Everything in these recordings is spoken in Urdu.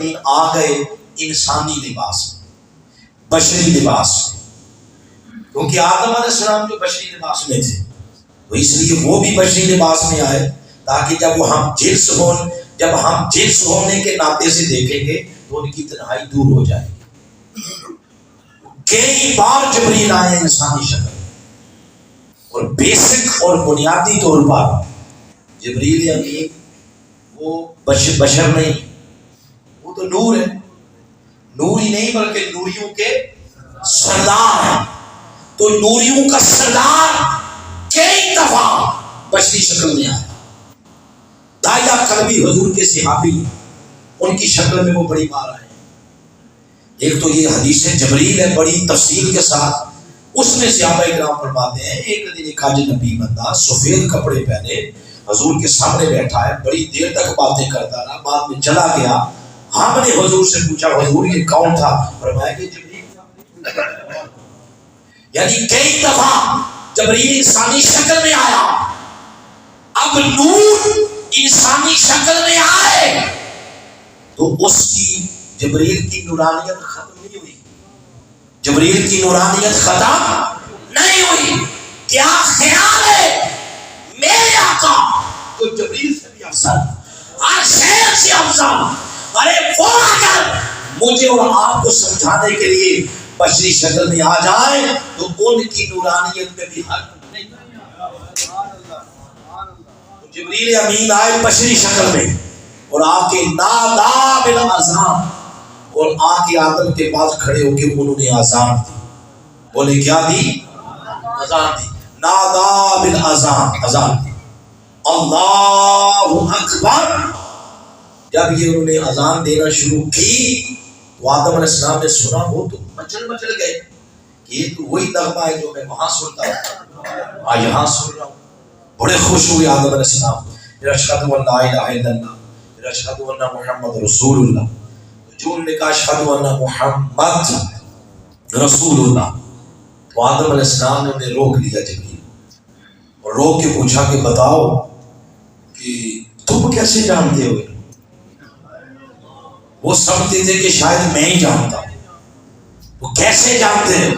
آ گئے انسانی لباس میں، بشری لباس میں، کیونکہ آدم علیہ السلام جو بشری لباس میں تھے تو اس لیے وہ بھی بشری لباس میں آئے تاکہ جب ہم جنس ہونے کے ناطے سے دیکھیں گے تو ان کی تنہائی دور ہو جائے گی۔ کئی بار جبریل آئے انسانی شکل اور بیسک اور بنیادی طور پر جبریل امین وہ بشر نہیں، وہ تو نور ہے، نور ہی نہیں بلکہ نوریوں کے سردار ہیں۔ تو نوریوں کا سردار کئی دفعہ بشری شکل میں آیا۔ داعیہ کلبی حضور کے صحابی ان کی شکل میں وہ بڑی بار آئے۔ ایک تو یہ حدیث جبریل ہے بڑی تفصیل کے ساتھ، اس میں صحابہ کرام فرماتے ہیں ایک دن ایک اجنبی بندہ سفید کپڑے پہنے حضور کے سامنے بیٹھا ہے، بڑی دیر تک باتیں کرتا رہا، بعد میں چلا گیا۔ ہم نے حضور سے پوچھا حضور یہ کون تھا؟ فرمایا کہ جبریل تھا۔ یعنی کئی دفعہ جبریل انسانی شکل میں آیا، اب نور انسانی شکل میں آئے تو اس کی جبریل کی نورانیت ختم نہیں ہوئی، جبریل کی نورانیت ختم نہیں ہوئی۔ کیا خیال ہے میرے آقا جو جبریل سے بھی افضل، ہر شہر سے افضل، ارے وہ اگر مجھے اور آپ کو سمجھانے کے لیے بشری شکل میں آ جائے تو ان کی نورانیت میں بھی حق نہیں۔ جبریل امین آئے بشری شکل میں اور آ کے نادا بالاذان، اور آ کے آدم کے پاس کھڑے ہو کے انہوں نے اذان دی۔ بولے کیا دی؟ اذان دی۔ نادا بالاذان، اذان دی۔ اللہ اکبر۔ جب یہ انہوں نے اذان دینا شروع کی تو آدم علیہ السلام نے سنا، وہ تو مچل گئے کہ یہ تو وہی نغمہ ہے جو میں وہاں سنتا ہوں، آج یہاں سن رہا ہوں۔ بڑے خوش ہوئے آدم علیہ السلام، اشہد ان لا الہ الا اللہ اشہد ان محمد رسول اللہ۔ جو انہوں نے کہا اشہد ان محمد رسول اللہ، تو آدم علیہ السلام نے انہیں روک لیا جبریل، اور روک کے پوچھا کہ بتاؤ کہ تم کیسے جانتے ہو؟ وہ سمجھتے تھے کہ شاید میں ہی جانتا ہوں، وہ کیسے جانتے ہیں؟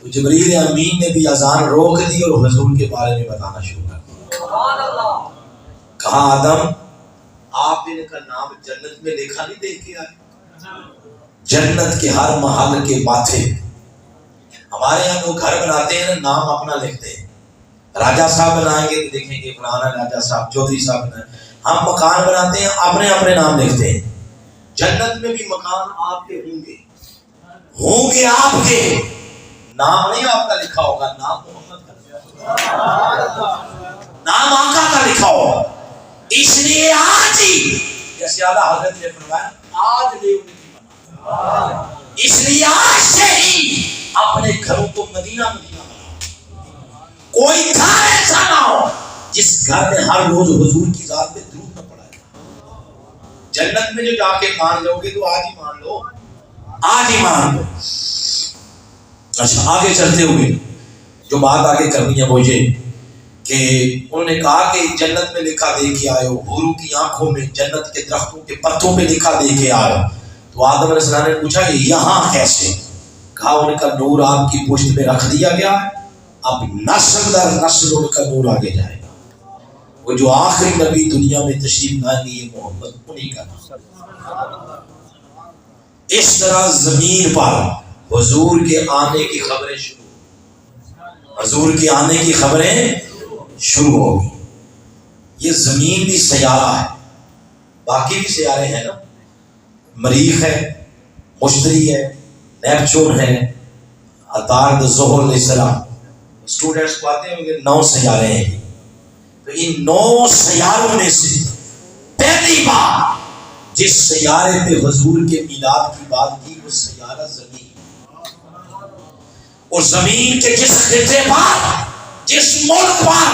تو جبریل امین نے بھی اذان روک دی اور حضور کے بارے میں بتانا شروع کر دیا۔ کہا آدم آپ ان کا نام جنت میں لکھا نہیں دیکھ کے آئے؟ جنت کے ہر محل کے ماتھے، ہمارے یہاں لوگ گھر بناتے ہیں نام اپنا لکھتے ہیں، راجہ صاحب بنائیں گے تو دیکھیں گے فلانا راجہ صاحب، چودھری صاحب بنائیں۔ ہم مکان بناتے ہیں اپنے اپنے نام لکھتے ہیں۔ جنت میں بھی مکان آپ کے ہوں گے آپ کے، نام نہیں آپ کا لکھا ہوگا، نام محمد کا، نام آقا کا لکھا ہوگا۔ اس لیے آج ہی جیسے اعلیٰ حضرت نے فرمایا آج لے ان کی بنا، اس لیے آج سے ہی اپنے گھروں کو مدینہ بنا۔ کوئی گھر ایسا نہ ہو جس گھر میں ہر روز حضور کی ذات پہ درود نہ پڑا جائے۔ جنت میں جو جا کے مان لو گے تو آج ہی مان لو، آج ہی مان لو۔ اچھا آگے چلتے ہوئے جو بات آگے کرنی ہے وہ یہ کہ انہوں نے کہا کہ جنت میں لکھا دے کے آئے ہو، حوروں کی آنکھوں میں جنت کے درختوں کے پتوں پہ لکھا دے کے آئے ہو۔ تو آدم علیہ السلام نے پوچھا کہ یہاں کیسے؟ کہا ان کا نور آپ کی پشت میں رکھ دیا گیا ہے، اب نسل در نسل ان کا نور آگے جائے گا۔ وہ جو آخری نبی دنیا میں تشریف لائیں گے یہ محمد انہی کا نام۔ اس طرح زمین پر حضور کے آنے کی خبریں شروع، حضور کے آنے کی خبریں شروع ہو گئی۔ یہ زمین بھی سیارہ ہے، باقی بھی سیارے ہیں نا، مریخ ہے، مشتری ہے، نیپچون ہے، عطارد، زحل، علیہ السلام۔ اسٹوڈنٹس کو آتے ہیں کہ 9 سیارے ہیں۔ تو ان 9 سیاروں میں سے پہلی بار جس سیارے پہ حضور کے میلاد کی بات کی وہ سیارہ زمین، اور زمین کے جس خطے پر، جس ملک پر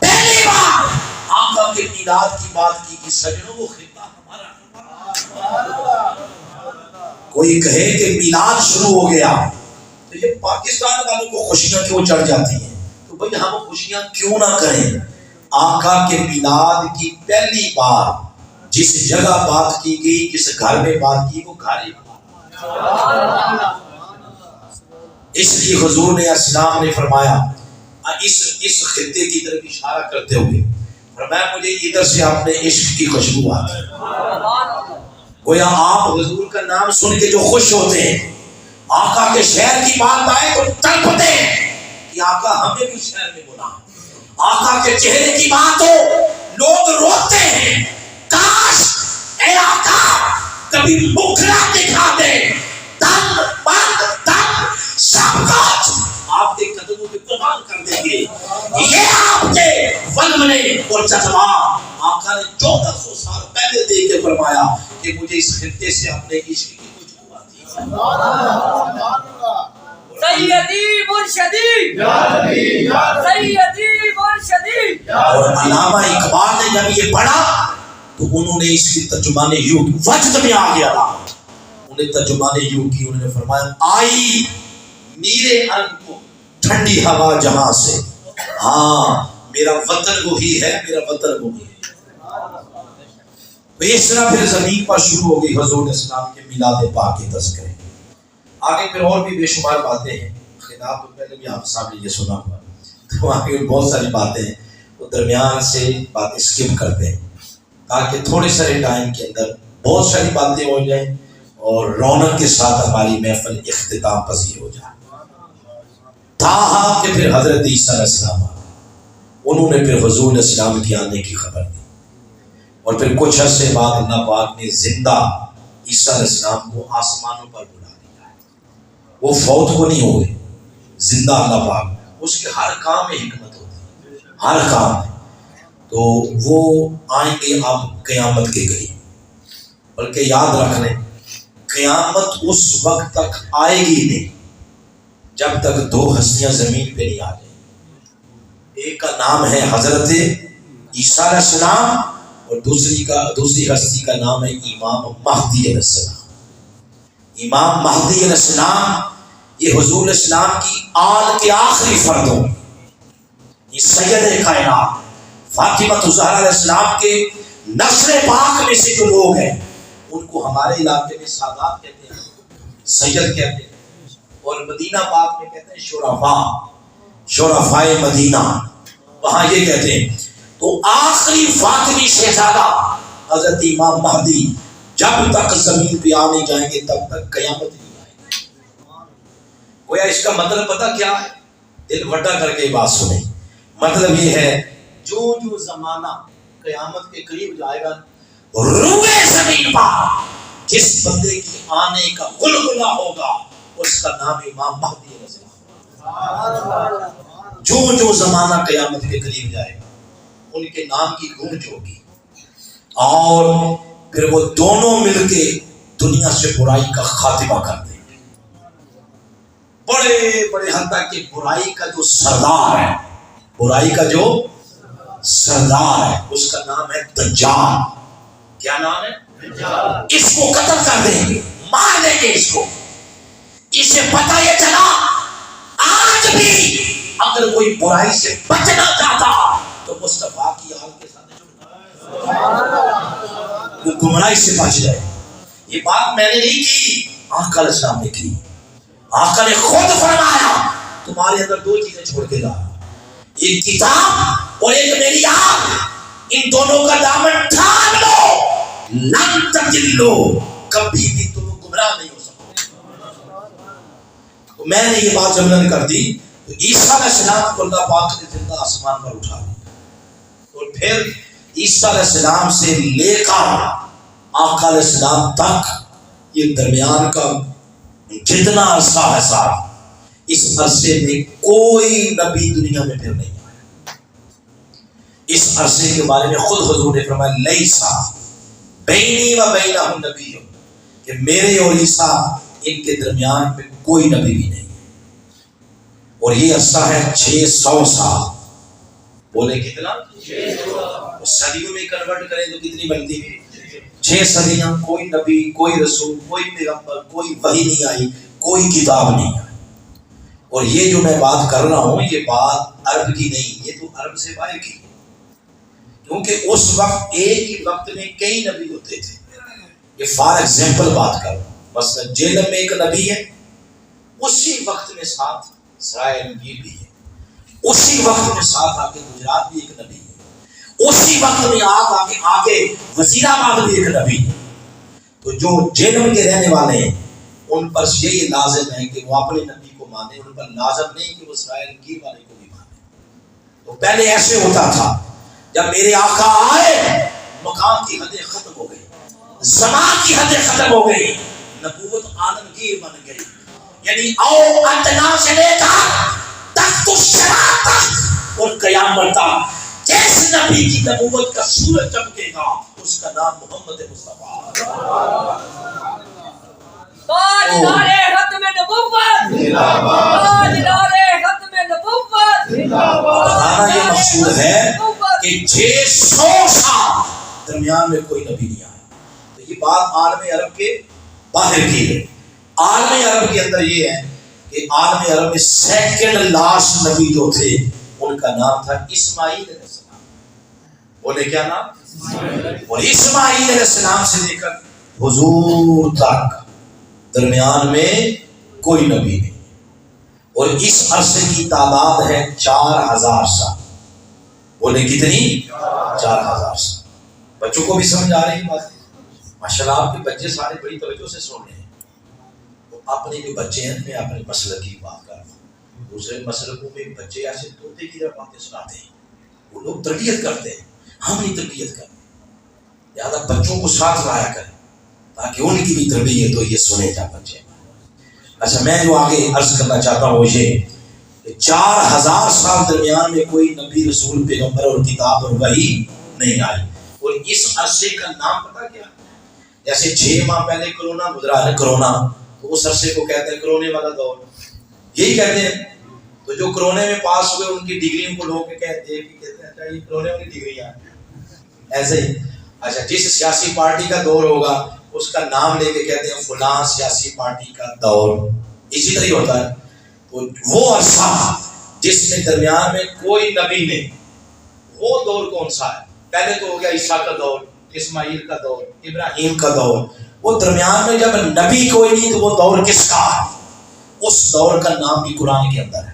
پہلی بار آقا کے میلاد کی بات کی کہ سجنوں وہ خطہ ہمارا۔ کوئی کہے کہ میلاد شروع ہو گیا تو یہ پاکستان والوں کو خوشیاں کیوں چڑھ جاتی ہیں؟ تو بھئی ہم خوشیاں کیوں نہ کریں؟ آقا کے میلاد کی پہلی بار جس جگہ بات کی گئی، جس گھر میں بات کی، وہ گھر ہی ہمارا۔ اس لیے حضور نے اسلام نے فرمایا اس خطے کی طرف اشارہ کرتے ہوئے فرمایا مجھے ادھر سے اپنے عشق کی خوشبو آتی ہے۔ گویا آپ حضور کا نام سن کے جو خوش ہوتے ہیں، آقا کے شہر کی بات آئے تو تڑپتے ہیں کہ آقا ہمیں بھی شہر میں بلا، آقا کے چہرے کی بات ہو لوگ روتے ہیں، کاش اے آقا کبھی مکھڑا دکھا دے، تن بند تن سب کچھ آپ کے قدموں پہ قربان کر دیں گے۔ یہ آپ کے ولولے اور جذبہ آقا نے 1400 سال پہلے دے کے فرمایا کہ مجھے اس خطے سے اپنے عشق کی خوشبو آتی ہے۔ سیدی مرشدی سیدی مرشدی۔ اور علامہ اقبال نے جب یہ پڑھا تو انہوں نے اس کی ترجمانی یوں وجد میں آ گیا تھا، انہوں نے ترجمانی یوں کی، انہوں نے فرمایا آئی میرے عرب کو ٹھنڈی ہوا جہاں سے، ہاں میرا وطن وہی ہے، میرا وطن وہی ہے۔ تو اس طرح پھر زمین پر شروع ہو گئی حضور اسلام کے میلاد پاک کے تذکرے۔ آگے پھر اور بھی بے شمار باتیں ہیں، خطاب تو پہلے بھی آپ صاحب نے یہ سنا ہوا، تو آگے بہت ساری باتیں ہیں، وہ درمیان سے باتیں سکپ کرتے ہیں تاکہ تھوڑے سارے ٹائم کے اندر بہت ساری باتیں ہو جائیں اور رونق کے ساتھ ہماری محفل اختتام پذیر ہو جائے۔ تاہا کہ پھر حضرت عیسیٰ علیہ السلام انہوں نے پھر حضور اسلام کے آنے کی خبر دی، اور پھر کچھ عرصے بعد اللہ پاک نے زندہ عیسیٰ علیہ السلام کو آسمانوں پر بلا دیا۔ وہ فوت کو نہیں ہوئے، زندہ اللہ پاک، اس کے ہر کام میں حکمت ہوتی ہے، ہر کام میں، تو وہ آئیں گے اب قیامت کے قریب۔ بلکہ یاد رکھ لیں قیامت اس وقت تک آئے گی نہیں جب تک دو ہستیاں زمین پہ نہیں آ جائیں۔ ایک کا نام ہے حضرت عیسیٰ علیہ السلام اور دوسری ہستی کا نام ہے امام مہدی علیہ السلام۔ امام مہدی علیہ السلام یہ حضور اسلام کی آل کے آخری فردوں، یہ سید کائنات فاطمہ الزہرا علیہ السلام کے نسل پاک میں سے جو لوگ ہیں ان کو ہمارے علاقے میں سادات کہتے ہیں، سید کہتے ہیں، اور مدینہ پاک میں کہتے ہیں شرفائے مدینہ، وہاں یہ کہتے ہیں۔ تو آخری فاطمی شہزادہ حضرت امام مہدی جب تک زمین پہ آ نہیں جائیں گے تب تک قیامت نہیں آئے گی۔ گویا اس کا مطلب پتہ کیا ہے؟ دل وڈا کر کے بات سنیں، مطلب یہ ہے جو جو زمانہ قیامت کے قریب جائے گا، روئے زمین پر جس بندے کی آنے کا غلغلہ ہوگا اس کا نام امام مہدی علیہ السلام۔ جو جو زمانہ قیامت کے قریب جائے گا ان کے نام کی گونج ہوگی، اور پھر وہ دونوں مل کے دنیا سے برائی کا خاتمہ کر دیں گے۔ بڑے بڑے حد تک کہ برائی کا جو سردار ہے، برائی کا جو سردار ہے اس کا نام ہے دجال۔ کیا نام ہے؟ دجال۔ اس کو قتل کر دیں گے، مار دیں گے اس کو۔ اسے پتہ یہ چلا آج بھی اگر کوئی برائی سے بچنا چاہتا تو مصطفیٰ کی آل کے ساتھ وہ گمراہی سے بچ جائے۔ یہ بات میں نے نہیں کی، آقا علیہ السلام نے کی۔ آقا نے خود فرمایا تمہارے اندر دو چیزیں چھوڑ کے جا، ایک کتاب اور ایک میری آنکھ، ان دونوں کا دامن تھام لو، لن تضلو، کبھی بھی تم گمراہ نہیں ہو سکتے۔ تو میں نے یہ بات جب میں نے کر دی تو عیسیٰ علیہ السلام کو اللہ پاک نے زندہ آسمان پر اٹھا دیا، اور پھر عیسیٰ علیہ السلام سے لے کر آقا علیہ السلام تک یہ درمیان کا جتنا عرصہ ہے سارا، اس عرصے میں کوئی نبی دنیا میں پھر نہیں آیا۔ اس عرصے کے بارے میں خود حضور نے فرمایا لیسا بینی و بینہ نبی، کہ میرے اور عیسیٰ ان کے درمیان میں کوئی نبی بھی نہیں، اور یہ عرصہ ہے 600 سال۔ بولے کتنا؟ 600۔ صدیوں میں کنورٹ کریں تو کتنی بنتی ہے؟ 6 صدیاں، کوئی نبی، کوئی رسول، کوئی پیغمبر، کوئی وحی نہیں آئی، کوئی کتاب نہیں آئی۔ اور یہ جو میں بات کر رہا ہوں یہ بات عرب کی نہیں، یہ تو عرب سے باہر کی، کیونکہ اس وقت ایک ہی وقت میں کئی نبی ہوتے تھے. یہ فار ایگزامپل بات کروں، مثلا جیلم میں ایک نبی ہے، اسی وقت میں ساتھ سرائے انگیر بھی ہے، اسی وقت میں ساتھ آ کے گجرات بھی ایک نبی ہے، اسی وقت میں آ کے وزیر آباد بھی ایک نبی ہے. تو جو جیلم کے رہنے والے ہیں ان پر یہی لازم ہے کہ وہ اپنے نبی کو مانے، ان پر لازم نہیں کہ وہ سرائے انگیر والے کو بھی مانے. تو پہلے ایسے ہوتا تھا، جب میرے آقا آئے مقام کی حدیں ختم ہو گئی، زمان کی حدیں ختم ہو گئی، نبوت عالمگیر بن گئی. یعنی او ادنا سے لے کر تخت الشرع تک اور قیامت تک جس نبی کی نبوت کا سورج چمکے گا اس کا نام محمد مصطفیٰ. تاجدار ختم نبوت، تاجدار ختم نبوت. بتانا یہ مقصود ہے کہ 600 سال درمیان میں کوئی نبی نہیں آیا. تو یہ بات عالم عرب کے باہر کی ہے. عالم عرب کے اندر یہ ہے کہ عالم عرب میں سیکنڈ لاسٹ نبی جو تھے ان کا نام تھا اسماعیل علیہ السلام. بولے کیا نام؟ اور اسماعیل علیہ السلام سے لے کر حضور تک درمیان میں کوئی نبی نہیں. اور اس عرصے کی تعداد ہے 4000 سال. بولے کتنی؟ 4000 سال. بچوں کو بھی سمجھ آ رہی بات؟ ماشاءاللہ آپ کے بچے سارے بڑی توجہ سے سن رہے ہیں. تو اپنے جو بچے ہیں میں اپنے مسلک کی بات کر رہا ہوں. دوسرے مسلکوں میں بچے ایسے طوطے کی طرح باتیں سناتے ہیں، وہ لوگ تربیت کرتے ہیں، ہم نہیں تربیت کرتے. لہٰذا بچوں کو ساتھ لایا کریں تاکہ ان کی بھی تربیت ہو، یہ سنے جا بچے. اچھا میں جو آگے عرض کرنا چاہتا ہوں یہ کہ 4000 سال درمیان میں کوئی نبی رسول پیغمبر اور کتاب اور وحی نہیں آئی. اور اس عرصے کا نام پتہ کیا؟ جیسے 6 ماہ پہلے کرونا گزرا ہے، کرونا، تو اس عرصے کو کہتے ہیں کرونے والا دور، یہی کہتے ہیں. تو جو کرونے میں پاس ہوئے ان کی ڈگریوں کو لوگ کہتے ہیں یہ کرونے والی ڈگریاں ایسے ہی. اچھا جس سیاسی پارٹی کا دور ہوگا اس کا نام لے کے کہتے ہیں فلاں سیاسی پارٹی کا دور. اسی طرح ہوتا ہے. تو وہ عرصہ جس میں درمیان میں کوئی نبی نہیں، وہ دور کون سا ہے؟ پہلے تو ہو گیا عیسیٰ کا دور، اسماعیل کا دور، ابراہیم کا دور. وہ درمیان میں جب نبی کوئی نہیں تو وہ دور کس کا ہے؟ اس دور کا نام بھی قرآن کے اندر ہے.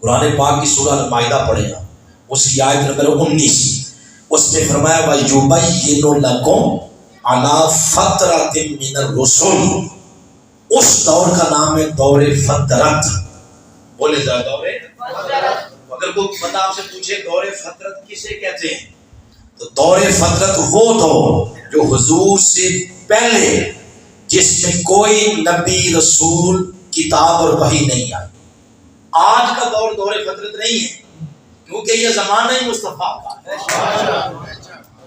قرآن پاک کی سورہ مائدہ پڑھے گا، اس کی آیت نمبر 19، اس میں فرمایا وَيُبَيِّنُ لَكُمْ عَلَىٰ فَتْرَةٍ مِّنَ الرُّسُلِ. اس دور کا نام ہے دور فترت. بولے ذرا دور فترت. اگر کوئی بندہ آپ سے پوچھے دور فترت کسے کہتے ہیں تو دور فترت وہ دور جو حضور سے پہلے جس میں کوئی نبی رسول کتاب اور وحی نہیں آئی. آج کا دور دور فترت نہیں ہے کیونکہ یہ زمانہ ہی مصطفیٰ کا ہے.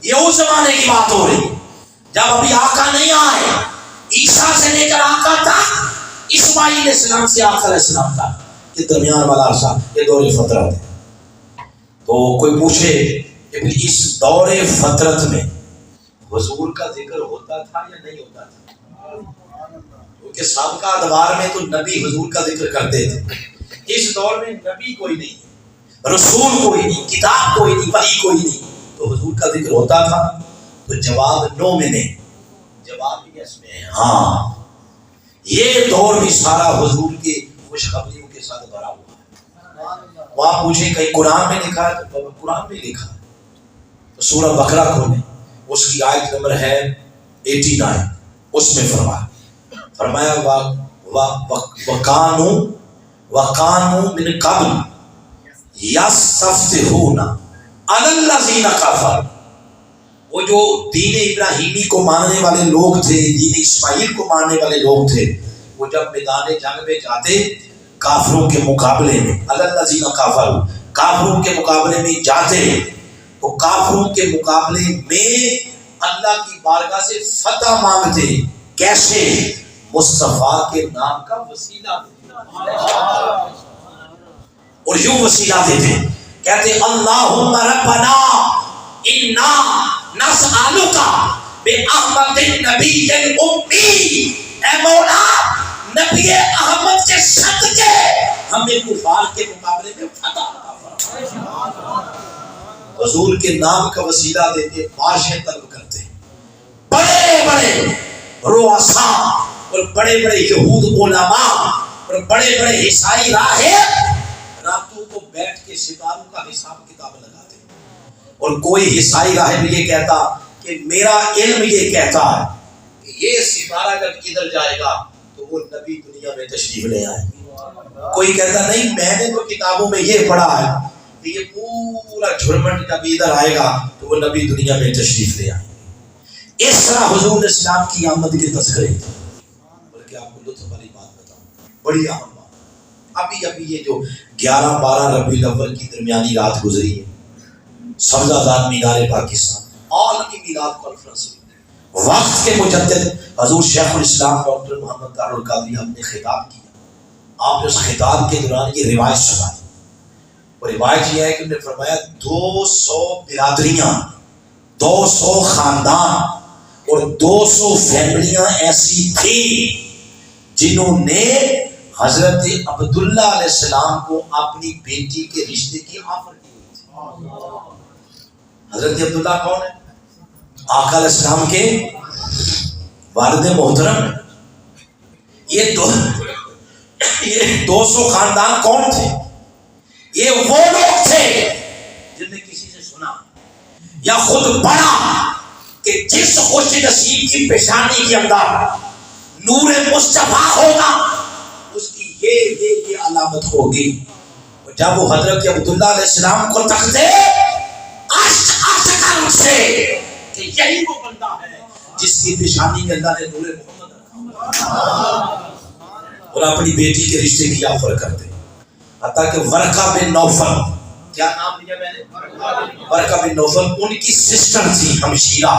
یہ اس زمانے کی بات ہو رہی ہے جب ابھی آقا نہیں آئے. عیسیٰ سے لے کر آقا تک، اسماعیل علیہ السلام سے آقا علیہ السلام تک، یہ درمیان والا عرصہ یہ دور فترت ہے. تو کوئی پوچھے کہ اس دور فترت میں حضور کا ذکر ہوتا تھا یا نہیں ہوتا تھا؟ کیونکہ سابقہ ادوار میں تو نبی حضور کا ذکر کرتے تھے. اس دور میں نبی کوئی نہیں، رسول کوئی نہیں، کتاب کوئی نہیں، وحی کوئی نہیں، تو حضور کا ذکر ہوتا تھا. تو جواب نو میں نہیں، جواب یس میں ہے. ہاں یہ دور بھی سارا حضور کے خوشخبریوں کے ساتھ بھرا ہوا ہے. وہاں پوچھیں کہیں قرآن میں لکھا ہے تو قرآن میں لکھا ہے. تو سورہ بقرہ کھولیں، اس کی آیت نمبر ہے 89، اس میں فرمایا وَقَانُوا مِنْ قَبْلُ يَسْتَفْتِحُونَ عَلَى الَّذِينَ كَفَرُوا. وہ جو دین ابراہیمی کو ماننے والے لوگ تھے، دین اسماعیل کو ماننے والے لوگ تھے، وہ جب میدان جنگ میں جاتے کافروں کے مقابلے میں، عَلَى الَّذِينَ كَفَرُوا، کافروں کے مقابلے میں جاتے تو کافروں کے مقابلے میں اللہ کی بارگاہ سے فتح مانگتے. کیسے؟ مصطفیٰ کے نام کا وسیلہ دیتے اور یوں وسیلہ دیتے، کہتے اللہم ربنا انا نسألک بأحمد النبی الامی. اے مولا نبی احمد کے صدقے ہمیں کفار کے مقابلے میں فتح عطا فرما. حضور کے نام کا وسیلہ دیتے بارشیں طلب کرتے. بڑے بڑے رؤساء اور بڑے بڑے یہود علماء اور بڑے بڑے عیسائی راہب راتوں کو بیٹھ کے ستاروں کا حساب کتاب لگاتے. اور کوئی عیسائی راہب یہ کہتا کہ میرا علم یہ کہتا ہے کہ یہ ستارہ جب ادھر جائے گا تو وہ نبی دنیا میں تشریف لے آئے. کوئی کہتا نہیں میں نے تو کتابوں میں یہ پڑھا ہے کہ یہ پورا جھرمٹ جب ادھر آئے گا تو وہ نبی دنیا میں تشریف لے آئے. اس طرح حضور اسلام کی آمد کے تذکرے تھے. بلکہ آپ کو لطف والی بات بتاؤں, بڑی اہم بات. ابھی یہ جو 11-12 ربیع الاول کی درمیانی رات گزری ہے, سبزہ زاد مینار پاکستان عالمی میلاد کانفرنس میں وقت کے مجدد حضور شیخ الاسلام ڈاکٹر محمد طاہر القادری نے خطاب کیا. آپ نے اس خطاب کے دوران یہ روایت سنائی, اور روایت یہ ہے کہ انہوں نے فرمایا 200 برادریاں, 200 خاندان اور 200 فیملیاں ایسی تھی جنہوں نے حضرت عبداللہ علیہ السلام کو اپنی بیٹی کے رشتے کی آفر کی ہوئی تھی. حضرت عبداللہ کون ہے؟ آقا علیہ السلام کے والد محترم. یہ 200 خاندان کون تھے؟ یہ وہ لوگ تھے جن نے کسی سے سنا یا خود پڑھا کہ جس خوش نصیب کی پیشانی کے اندر نور مصطفیٰ ہوگا اس کی یہ علامت ہوگی. اور جب وہ حضرت عبداللہ علیہ السلام کو تکتے سے کہ یہی وہ بندہ ہے جس کی پیشانی کے اللہ نے نور محمد رکھا, اور اپنی بیٹی کے رشتے کی آفر کرتے. حتیٰ کہ ورقہ بن نوفل, کیا نام لیا میں نے؟ ورقہ بن نوفل, ان کی سسٹر تھی ہمشیرہ.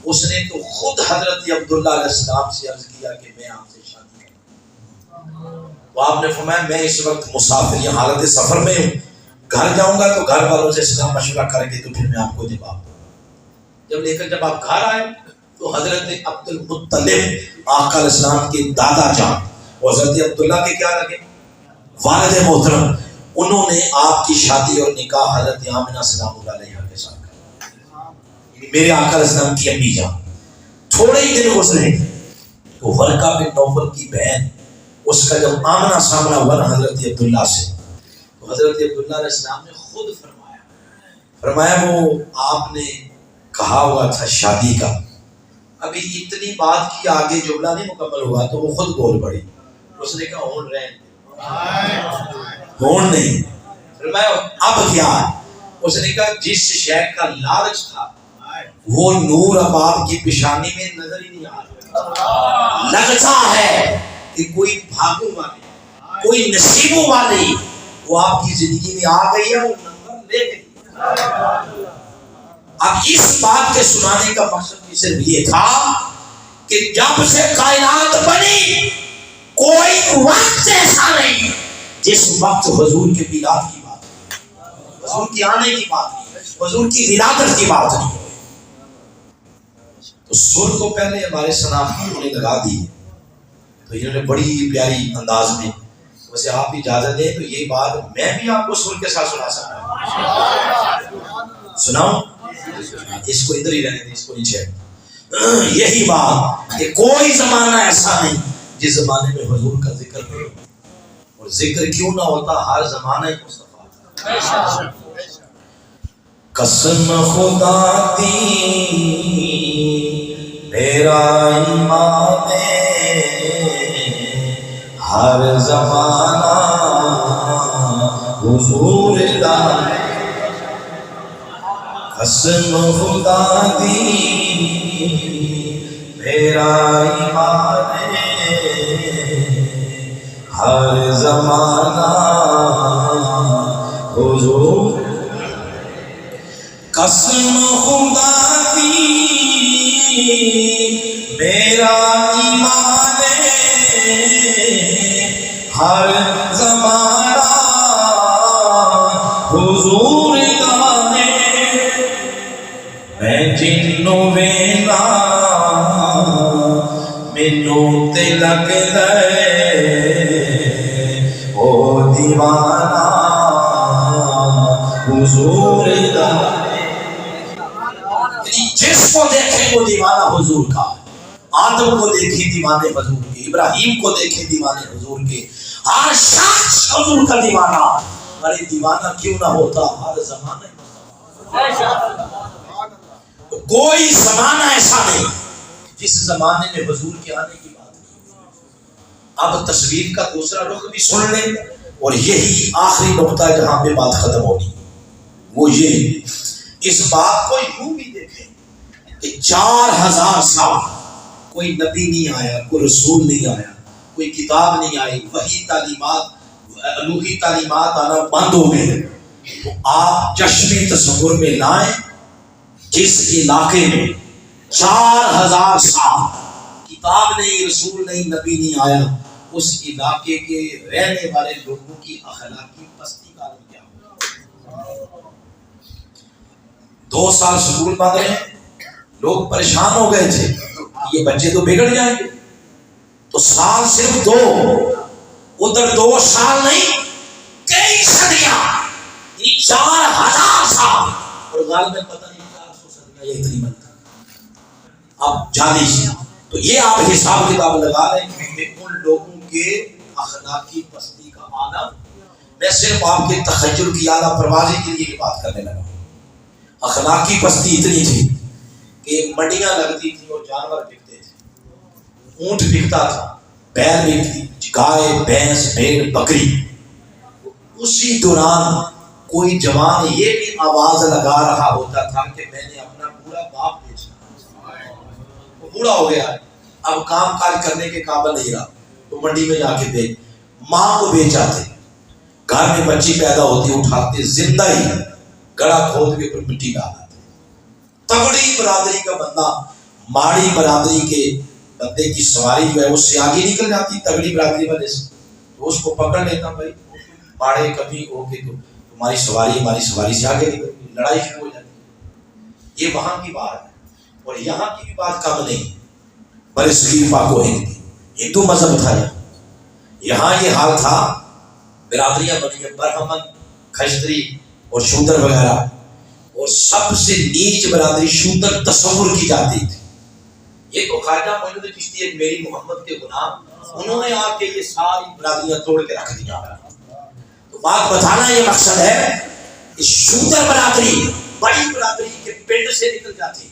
اس نے تو خود حضرت عبداللہ علیہ السلام سے عرض کیا کہ میں آپ سے شادی کروں. وہ آپ نے فرمایا میں اس وقت مسافر یا حالت سفر میں ہوں, گھر جاؤں گا تو گھر والوں سے سلام مشورہ کر کے تو پھر میں آپ کو جواب دوں. جب آپ گھر آئے تو حضرت عبد المطلب آقا علیہ السلام کے دادا جان اور حضرت عبداللہ کے کیا لگے والد محترم, انہوں نے آپ کی شادی اور نکاح حضرت آمنہ سلام اللہ علیہا کے ساتھ کیا. میرے آقا علیہ السلام کی امی جان. تھوڑے ہی دن گزرے تو ورقہ بن نوفل کی بہن, اس کا جب آمنہ سامنا ہوا نا حضرت عبداللہ سے, تو حضرت عبداللہ علیہ السلام نے خود فرمایا وہ آپ نے کہا ہوا تھا شادی کا, ابھی اتنی بات کی آگے جملہ نہیں مکمل ہوا تو وہ خود بول پڑی. اس نے کہا ہون رہن ہون نہیں. فرمایا اب کیا ہے؟ اس نے کہا جس شے کا لالچ تھا وہ نور اب آپ کی پیشانی میں نظر ہی نہیں آ رہا. لگتا ہے کہ کوئی بھاگوں والی, کوئی نصیبوں والی وہ آپ کی زندگی میں آ گئی ہے, وہ نمبر لے گئی. اب اس بات کے سنانے کا مقصد بھی صرف یہ تھا کہ جب سے کائنات بنی کوئی وقت ایسا نہیں جس وقت حضور کے میلاد کی بات نہیں, حضور کی آنے کی بات نہیں, حضور کی ولادت کی بات نہیں. تو سر تو پہلے ہمارے سناخت نے لگا دی, تو انہوں نے بڑی پیاری انداز میں, ویسے آپ بھی اجازت دیں تو یہ بات میں بھی آپ کو سر کے ساتھ سنا سکتا ہوں. سناؤں؟ اس کو ادھر ہی رہنے دیں, اس کو نیچے. یہی بات کہ کوئی زمانہ ایسا نہیں جس زمانے میں حضور کا ذکر کرو, اور ذکر کیوں نہ ہوتا, ہر زمانہ ہی مصطفیٰ. قسم خدا دی میرا ایمان ہر زمانہ حضور دا. قسم خدا دی میرا ایمان ہر زمانہ حضور. قسم خدا دی میرا ایمان ہر زمانہ حضور دا ہے. میں جنوں ویلا مینوں تے لگدا او دیوانہ حضور دا. جس کو دیکھیں وہ دیوانہ حضور کا. آدم کو دیکھیں دیوانے حضور کے, ابراہیم کو دیکھیں دیوانے حضور کے, ہر شخص حضور کا دیوانہ. ارے دیوانہ کیوں نہ ہوتا ہر زمانے میں. کوئی زمانہ ایسا نہیں جس زمانے میں حضور کے آنے کی بات نہیں. اب تصویر کا دوسرا رخ بھی سن لیں, اور یہی آخری نقطہ ہے جہاں پہ بات ختم ہونی, وہ یہی. اس بات کو یوں بھی دیکھیں کہ 4000 سال کوئی نبی نہیں آیا, کوئی رسول نہیں آیا, کوئی کتاب نہیں آئی, وحی تعلیمات الوحی تعلیمات آنا بند ہو گئے. تو آپ چشمے تصور میں لائیں جس علاقے میں 4000 سال کتاب نہیں, رسول نہیں, نبی نہیں آیا, اس علاقے کے رہنے والے لوگوں کی اخلاقی پستی کا عالم کیا ہوگا. 2 سال سکول بند رہے, لوگ پریشان ہو گئے تھے یہ بچے تو بگڑ جائیں گے. تو سال صرف 2, ادھر 2 سال نہیں کئی صدیاں, 4000 سال, اور غالباً پتہ نہیں 400 صدیاں یہ اتنی بنتا. اب جانی تو یہ آپ حساب کتاب لگا رہے ہیں کہ ان لوگوں کے اخلاقی پستی کا عالم. میں صرف آپ کے تخیل کی اعلیٰ پروازی کے لیے بات کرنے لگا ہوں. اخلاقی پستی اتنی تھی کہ منڈیاں لگتی تھیں اور جانور بکتے تھے. اونٹ بکتا تھا, بیل بکتی, گائے, بھینس, بھیڑ, بکری. اسی دوران کوئی جوان یہ بھی آواز لگا رہا ہوتا تھا کہ میں نے اپنا پورا باپ بیچنا, وہ بوڑھا ہو گیا, اب کام کاج کرنے کے قابل نہیں رہا, تو منڈی میں جا کے بیچ, ماں کو بیچ آتے, گھر میں بچی پیدا ہوتی اٹھاتے زندہ ہی گڑا کھود کے اوپر مٹی ڈالاتے. تگڑی برادری کا بندہ ماڑی برادری کے بندے کی سواری جو ہے اس سے آگے نکل جاتی, تگڑی برادری والے سے, تو اس کو پکڑ لیتا, بھائی ماڑے کبھی ہو کے تو تمہاری سواری ہماری سواری سے آگے نکل گئی, لڑائی شروع ہو جاتی. یہ وہاں کی بات ہے, اور یہاں کی بھی بات کم نہیں. برے صغیر پاک و ہند ہندو مذہب تھا, یہاں یہ حال تھا. برادریاں بنی ہیں, برہمن, کھشتری اور شودر وغیرہ, اور سب سے نیچ برادری شودر تصور کی جاتی تھی. یہ تو خواجہ معین الدین چشتی ایک میری محمد کے غلام, انہوں نے آ کے یہ ساری برادریاں توڑ کے رکھ دیا. تو بات بتانا یہ مقصد ہے کہ شودر برادری بڑی برادری کے پنڈ سے نکل جاتی,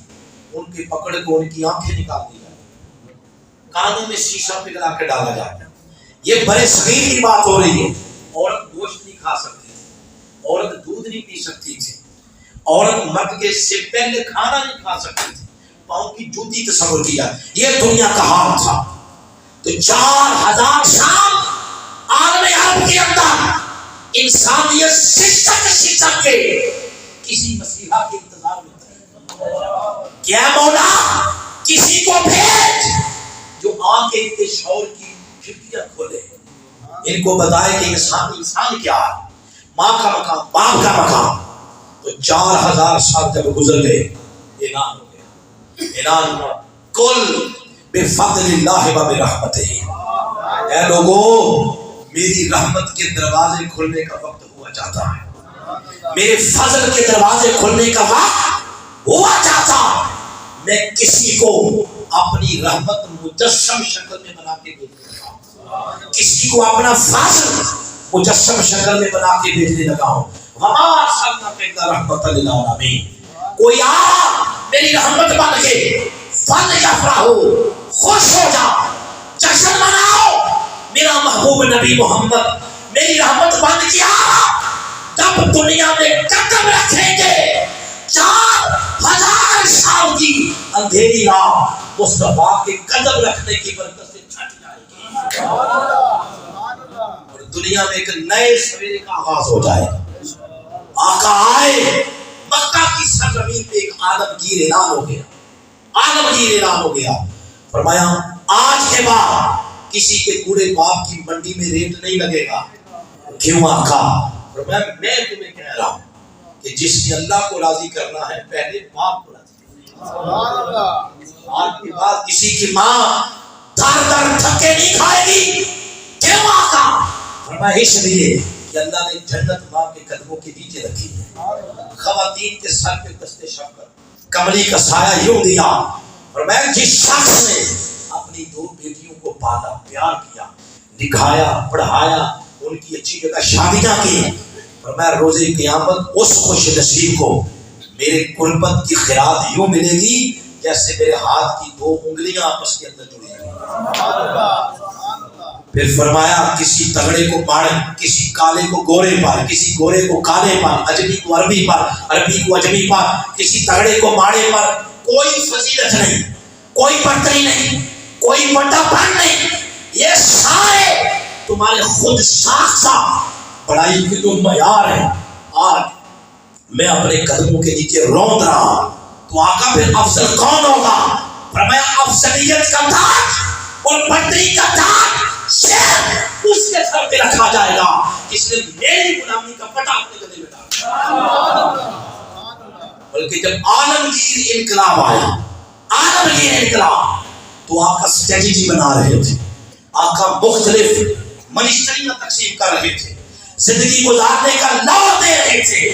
ان کے پکڑ کو ان کی آنکھیں نکال دی جاتی, کانوں میں شیشہ پگھلا کے ڈالا جاتا. یہ برے صغیر کی بات ہو رہی ہے. عورت گوشت نہیں کھا سکتی تھی, عورت دودھ نہیں پی سکتی تھی, عورت مرد کے سے پہلے کھانا نہیں کھا سکتی تھی, پاؤں کی جوتی تصور کی جاتی. یہ دنیا کا حال تھا. تو 4000 سال عالم عرب کے اندر انسانیت شکست کے کسی مسیحا کے انتظار میں تھی. کیا مولا کسی کو بھیج جو آنکھیں کے شعور کی کھڑکیاں کھولے, ان کو بتائے کہ انسان کیا ہے, ماں کا مقام, باپ کا مقام. تو 4000 سال جب گزر گئے, اعلان ہو گیا, اعلان ہوا کل بفضل اللہ و برحمتہ. اے لوگوں, میری رحمت کے دروازے کھلنے کا وقت ہوا چاہتا ہے, میرے فضل کے دروازے کھلنے کا وقت ہوا چاہتا ہے. میں کسی کو اپنی رحمت مجسم شکل میں بنا کے بھیجنے لگا ہوں, کسی کو اپنا فضل مجسم شکل میں بنا کے بھیجنے لگا ہوں. وما ارسلناک الا رحمۃ للعالمین. کوئی آ میری رحمت بن کے فن یفرحو, خوش ہو جا, جشن مناؤ. میرا محبوب نبی محمد میری رحمت بن کے آ. جب دنیا میں قدم رکھیں گے 4000 سال کی اندھیری رات مصطفیٰ کے قدم رکھنے کی برکت سے چھٹ جائے گی, اور دنیا میں ایک نئے سویرے کا آغاز ہو جائے گا. آقا آئے, مکہ کی سرزمین پہ ایک عالمگیر اعلان ہو گیا, عالمگیر اعلان ہو گیا. فرمایا آج کے بعد کسی کے بوڑھے باپ کی منڈی میں ریٹ نہیں لگے گا. کیوں آقا؟ فرمایا میں تمہیں کہہ رہا ہوں کہ جس نے اللہ کو راضی کرنا ہے پہلے باپ کو راضی کرنا. آج کے بعد کسی کی ماں در در تھکے نہیں کھائے گی. کیوں آقا؟ فرمایا اس لیے کہ اللہ نے جنت ماں کے قدموں کے نیچے رکھی ہے. خواتین کے سر پہ دست شفقت, کملی کا سایہ یوں دیا. اور میں جس شخص نے اپنی 2 بیٹیوں کو پالا، پیار کیا، دکھایا، پڑھایا، ان کی اچھی جگہ شادیاں کی، اور میں روز قیامت اس خوش نصیب کو میرے قربت کی خیرات یوں ملے گی جیسے میرے ہاتھ کی 2 انگلیاں آپس کے اندر جڑی ہیں. پھر فرمایا کسی تگڑے کو ماڑے، کسی کالے کو گورے پر، کسی گورے کو کالے پر، اجمی کو عربی پر، عربی کو اجمی پر، کسی تگڑے کو ماڑے پر کوئی فضیلت نہیں، کوئی برتری نہیں، کوئی بڑا پن نہیں. یہ سارے تمہارے خود ساختہ بڑائی کے جو معیار ہیں. آج میں اپنے قدموں کے نیچے روند رہا تو آقا پھر افضل کون ہوگا؟ فرمایا افضلیت کا تاج اور برتری کا تاج صرف اس کے سر پہ رکھا جائے گا جس نے میری غلامی کا پٹا اپنے گلے میں ڈالا. بلکہ جب عالمگیر انقلاب آیا، عالمگیر انقلاب، تو آقا اسٹریٹجی بنا رہے تھے، آقا مختلف منشتریاں تقسیم کر رہے تھے، زندگی گزارنے کا لو دے رہے تھے.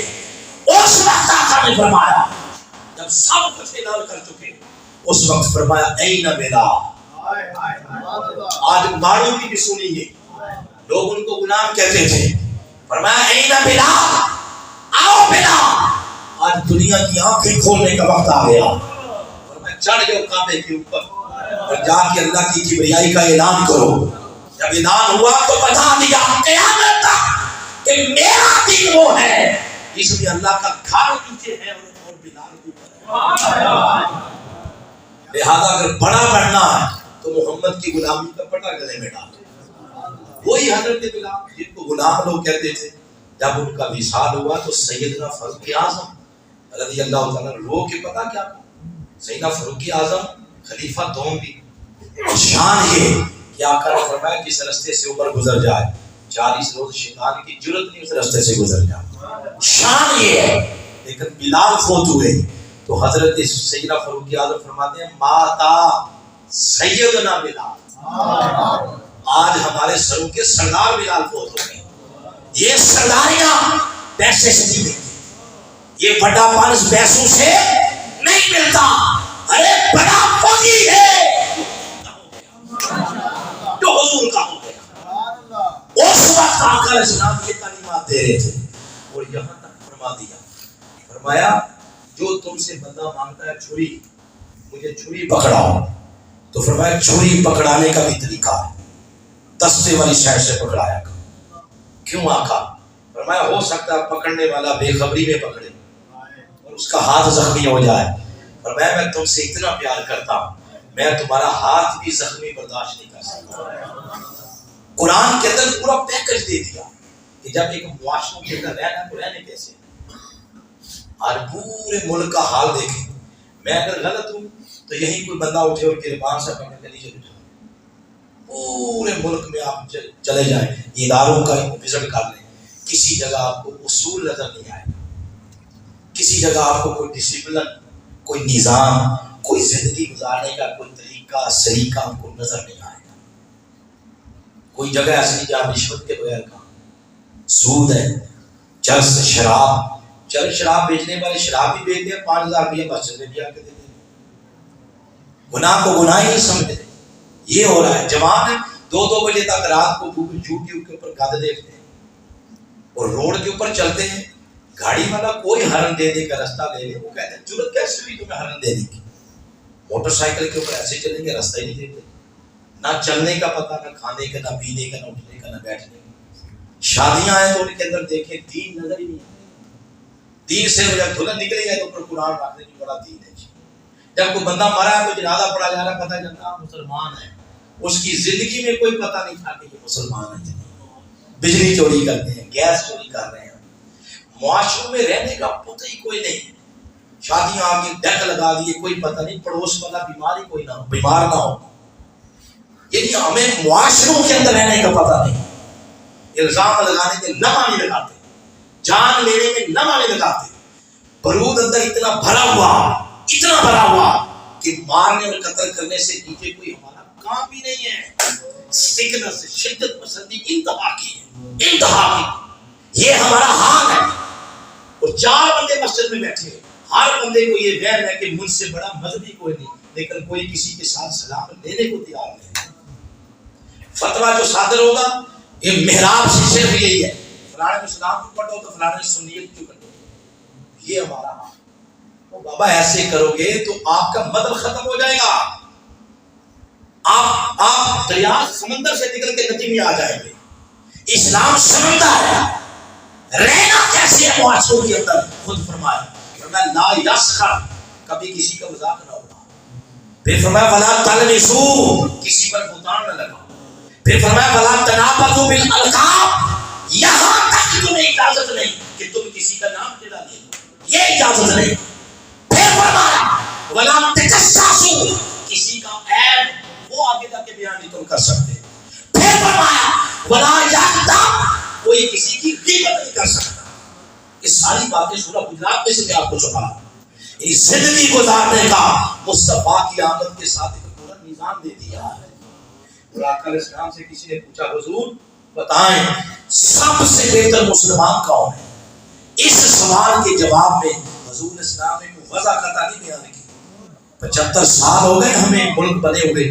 اس وقت آقا نے فرمایا جب سب کچھ اعلان کر چکے، اس وقت فرمایا این بلال. آج ماڑوں کی بھی سنیں گے، لوگ ان کو غلام کہتے تھے. فرمایا این بلال، آؤ بلال. آج دنیا کی آنکھیں کھولنے کا وقت آ گیا. فرمایا چڑھ جاؤ کعبے کے اوپر اور جا کے اللہ کی کبریائی کا اعلان کرو. جب اعلان ہوا تو بتا دیا قیامت تک کہ میرا دین وہ ہے جس میں اللہ کا گھر نیچے ہے اور بلال اوپر ہے. لہذا اگر بڑا بڑھنا ہے تو محمد کی غلامی کا پٹا گلے میں ڈالو. وہی حضرت بلال جن کو غلام لوگ کہتے تھے، جب ان کا وصال ہوا تو سیدنا فاروق اعظم رضی اللہ تعالیٰ رو کے پتا کیا، سیدنا فاروق اعظم خلیفہ دوم بھی. شان یہ کہ آقا نے فرمایا جس رستے سے عمر گزر جائے 40 روز شیطان کی جرت نہیں اس رستے سے گزر جائے. شان یہ ہے. لیکن بلال فوت ہوئے تو حضرت سیدنا فاروق اعظم فرماتے ہیں ماتا سیدنا بلال. آج ہمارے سروں کے سردار بلال فوت ہو گئے. یہ سرداریاں پیسے سے نہیں ملتی، یہ بڑا پانس پیسوں سے نہیں ملتا. ارے بڑا فقیر ہے جو حضور کا ہو گیا. اس وقت آقا اسلام کی تعلیمات دے رہے تھے اور یہاں تک فرما دیا، فرمایا جو تم سے بندہ مانگتا ہے چھری، مجھے چھری پکڑاؤ. تو فرمایا چھری پکڑانے کا بھی طریقہ ہے، دستے والی شے سے پکڑایا کرو. کیوں آقا؟ فرمایا ہو سکتا ہے پکڑنے والا بے خبری میں پکڑے اور اس کا ہاتھ زخمی ہو جائے. فرمایا میں تم سے اتنا پیار کرتا ہوں، میں تمہارا ہاتھ بھی زخمی برداشت نہیں کر سکتا. قرآن کے اندر پورا پیکج دے دیا کہ جب ایک معاشروں کے اندر رہنا تو رہنے کیسے. اور پورے ملک کا حال دیکھیں. میں اگر غلط ہوں تو یہی کوئی بندہ اٹھے اور گریبان سے پکڑ کے نیچے اٹھا. پورے ملک میں آپ چلے جائیں، اداروں کا وزٹ کر لیں، کسی جگہ آپ کو اصول نظر نہیں آئے گا، کسی جگہ آپ کو کوئی ڈسپلن، کوئی نظام، کوئی زندگی گزارنے کا کوئی طریقہ سلیقہ آپ کو نظر نہیں آئے گا. کوئی جگہ ایسی جہاں رشوت کے بغیر کا سود ہے، چرس، شراب بیچنے والے شراب بھی بیچتے ہیں، 5000 روپیہ مسجد میں بھی آ کے دیتے ہیں. گناہ کو گناہ ہی نہیں سمجھتے. یہ ہو رہا ہے. جوان 2 بجے تک رات کو یوٹیوب کے اوپر گانے دیکھتے ہیں اور روڈ کے اوپر چلتے ہیں. گاڑی والا کوئی ہرن دے کا راستہ لے لے، وہ کہتے ہیں ضرورت کیسے ہوئی تمہیں ہرن دینے کی. موٹر سائیکل کے اوپر ایسے چلیں گے، راستہ ہی نہیں دیتے. نہ چلنے کا پتہ، نہ کھانے کا، نہ پینے کا، نہ اٹھنے کا، نہ بیٹھنے کا. شادیاں ہیں تو ان کے اندر دیکھیں دین نظر ہی نہیں آتا. دین سے جب دلہن نکلے گئے تو اوپر قرآن رکھنے کی بڑا دین ہے. جب کوئی بندہ مرا ہے تو جنازہ پڑھا جا رہا ہے، پتہ چلتا مسلمان ہے. اس کی زندگی میں کوئی پتہ نہیں تھا کہ یہ مسلمان ہے. بجلی چوری کرتے ہیں، گیس چوری کر رہے ہیں، معاشروں میں رہنے کا پتہ ہی کوئی نہیں. شادیاں آ کے ڈیک لگا دیے، کوئی پتہ نہیں، پڑوس والا بیماری کوئی نہ ہو، بیمار نہ ہو. یعنی ہمیں معاشروں کے اندر رہنے کا پتہ نہیں. الزام لگانے میں لمحہ نہیں لگاتے، جان لینے میں لمحہ نہیں لگاتے. بارود اندر اتنا بھرا ہوا کہ مارنے اور قتل کرنے سے نیچے کوئی ہمارا کام بھی نہیں ہے. سکنس، شدت پسندی انتہا کی. یہ ہمارا حال ہے. اور 4 بندے مسجد میں بیٹھے ہر بندے کو یہ وہم ہے کہ مجھ سے بڑا مذہبی کوئی نہیں، لیکن کوئی کسی کے ساتھ سلام لینے کو تیار نہیں۔ فتویٰ جو صادر ہوگا یہ محراب سے صرف یہی ہے، فلانے کو سلام کیوں پڑھو تو فلانے سنیت کیوں کرو، یہ ہمارا حال۔ تو بابا ایسے کرو گے تو آپ کا مطلب ختم ہو جائے گا، آپ دریا سمندر سے نکل کے ندی میں آ جائیں گے۔ اسلام سمندر ہے، رہنا کیسے ہے معاشروں کے اندر، خود فرمایا لا یسخر، کبھی کسی کا مذاق نہ ہوگا۔ پھر فرمایا ولا تلمسوا، کسی پر بہتان نہ لگاؤ۔ پھر فرمایا ولا تنابزوا بالالقاب، یہاں تک تمہیں اجازت نہیں کہ تم کسی کا نام ٹیڑھا لے لو، یہ اجازت نہیں۔ پھر فرمایا ولا تجسسوا، کسی کا عیب وہ آگے جا کے بیان نہیں تم کر سکتے۔ پھر فرمایا ولا یغتاب، کوئی کسی کی غیبت نہیں کر سکتا۔ یہ ساری باتیں سورہ حجرات میں سے میں آپ کو چھپا، اس زندگی گزارنے کا مصطفیٰ کی آمد کے ساتھ ایک پورا نظام دے دیا ہے۔ اور آقا علیہ السلام سے کسی نے پوچھا حضور بتائیں سب سے بہتر مسلمان کون ہے؟ اس سوال کے جواب میں حضور علیہ السلام نے کوئی وضع قطع نہیں بیان کی۔ 75 سال ہو گئے ہمیں ملک بنے ہوئے،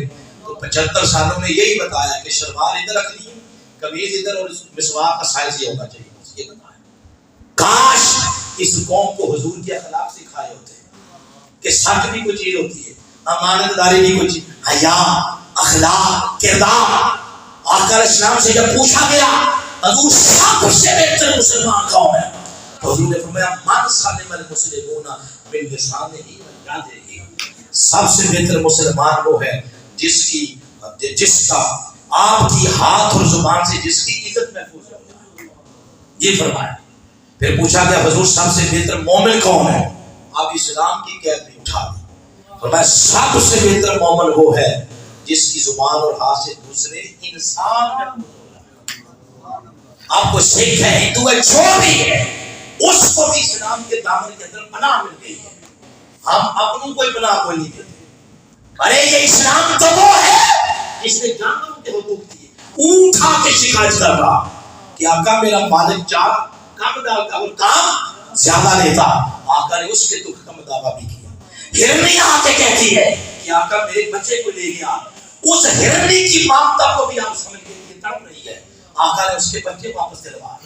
تو 75 سالوں میں یہی بتایا کہ شلوار ادھر رکھ لیے، قمیض ادھر، اور مسواک کا سائز یہ ہونا چاہیے، بس یہ بتایا۔ کاش اس قوم کو حضور کے اخلاق سکھائے ہوتے کہ سچ بھی کوئی چیز ہوتی ہے، امانت داری بھی کوئی چیز، حیا، اخلاق، کردار۔ آقا علیہ السلام سے جب پوچھا گیا حضور سب سے بہتر مسلمان کون ہے، تو حضور نے فرمایا من سلم المسلمون من لسانہ و یدہ، سب سے بہتر مسلمان وہ ہے جس کا آپ کی ہاتھ اور زبان سے جس کی عزت محفوظ ہو جائے، یہ فرمایا۔ پھر پوچھا گیا حضور سب سے بہتر مومن کون ہے، آپ اسلام کی قید بھی اٹھا دی، فرمایا سب سے بہتر مومن وہ ہے جس کی زبان اور ہاتھ سے دوسرے انسان محفوظ ہو جائے۔ آپ کو سکھ ہے، ہندو ہے، جو بھی ہے، اس کو بھی اسلام کے دامن کے اندر پناہ مل گئی ہے۔ ہم اپنوں کو پناہ کوئی نہیں دیتے۔ ارے یہ اسلام تو وہ ہے جس نے جانوروں کے حقوق دیے، اونٹ آ کے شکایت کر رہا کہ آقا میرا مالک چار کم ڈالتا اور کام زیادہ لیتا، آقا نے اس کے دکھ کا مداوع بھی کیا۔ ہرنی آ کے کہتی ہے کہ آقا میرے بچے کو لے گیا، اس ہرنی کی مامتا کو بھی آپ سمجھ گئے کہ تڑپ رہی ہے، آقا نے اس کے بچے واپس دلوا۔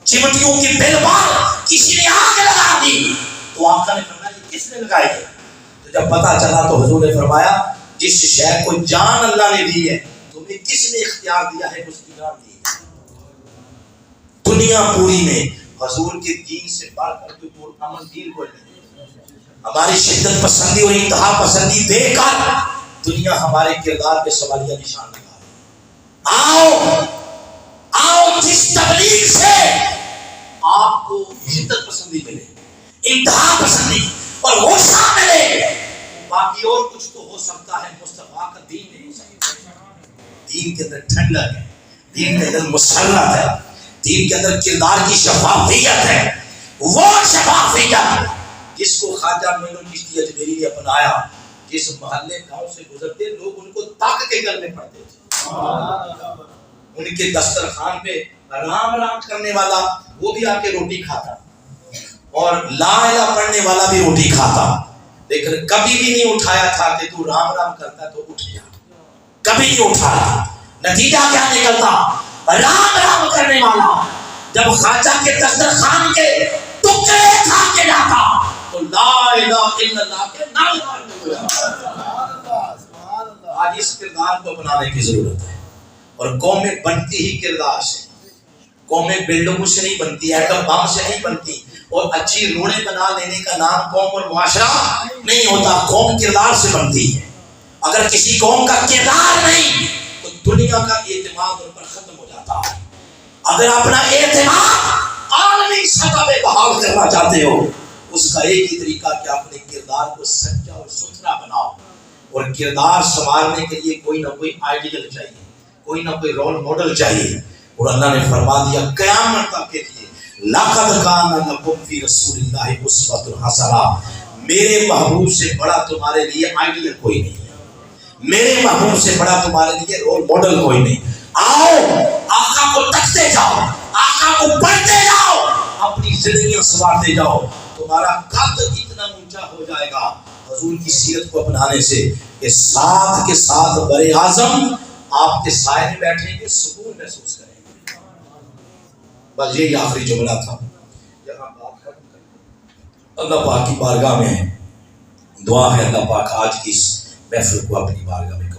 چمٹیوں کی بل بال کسی نے آگ لگا دی، تو آقا نے فرمایا یہ کس نے لگائی ہے؟ تو جب پتا چلا تو حضور نے فرمایا جس شے کو جان اللہ نے دی ہے تمہیں کس نے اختیار دیا ہے اس کی جان دی ہے۔ دنیا پوری میں حضور کے دین سے بڑھ کر کے امن دین کوئی نہیں۔ ہماری شدت پسندی اور انتہا پسندی دیکھ کر دنیا ہمارے کردار پہ سوالیہ نشان لگا رہی ہے۔ آؤ جس تبلیغ سے آپ کو شدت پسندی ملے، انتہا پسندی اور غصہ ملے، باقی اور کچھ تو ہو سکتا ہے، مصطفیٰ کا دین نہیں ہو سکتا۔ دین کے اندر ٹھنڈک ہے، دین کے اندر مسرت ہے، دین کے اندر کردار کی شفافیت ہے، وہ شفافیت جس کو خواجہ معین الچشتی اجمیری نے اپنایا، جس محلے گاؤں سے گزرتے لوگ ان کو تاک کے گل میں پڑھتے تھے، ان کے دسترخوان پہ رام رام کرنے والا وہ بھی آ کے روٹی کھاتا اور لا الہ پڑھنے والا بھی روٹی کھاتا، لیکن کبھی بھی نہیں اٹھایا تھا کہ تو رام رام کرتا تو اٹھ جا، کبھی نہیں اٹھایا۔ نتیجہ کیا نکلتا؟ رام رام کرنے والا جب خواجہ کے دسترخوان کے ٹکڑے کھا کے جاتا تو لا الہ الا اللہ کے نعرے مارتے ہوئے۔ آج اس کردار کو اپنانے کی ضرورت ہے، اور قومیں بنتی ہی کردار سے، قومیں بلڈنگوں سے نہیں بنتی، ایٹم بم سے نہیں بنتی، اور اچھی روڑیں بنا لینے کا نام قوم اور معاشرہ نہیں ہوتا، قوم کردار سے بنتی ہے۔ اگر کسی قوم کا کردار نہیں تو دنیا کا اعتماد ان پر ختم ہو جاتا ہے۔ اگر اپنا اعتماد عالمی سطح پہ بحال کرنا چاہتے ہو، اس کا ایک ہی طریقہ کہ اپنے کردار کو سچا اور ستھرا بناؤ، اور کردار سنوارنے کے لیے کوئی نہ کوئی آئیڈیل چاہیے، کوئی نہ کوئی رول ماڈل چاہیے۔ اور اللہ نے فرما دیا قیامت تک کے لیے لقد کان لکم فی رسول اللہ اسوۃ حسنہ، میرے محبوب سے بڑا تمہارے لیے آئیڈیل کوئی نہیں ہے، میرے محبوب سے بڑا تمہارے لیے رول ماڈل کوئی نہیں۔ آؤ آقا کو تکتے جاؤ، آقا کو پڑھتے جاؤ، اپنی زندگیاں سنوارتے جاؤ، تمہارا قد اتنا اونچا ہو جائے گا حضور کی سیرت کو اپنانے سے کہ ساتھ کے ساتھ بر اعظم آپ کے سائے میں بیٹھیں گے، سکون محسوس کریں گے. بس یہی آخری جملہ تھا. یہاں بات ختم کریں. اللہ پاک کی بارگاہ میں دعا ہے اللہ پاک آج کی اس محفل کو اپنی بارگاہ میں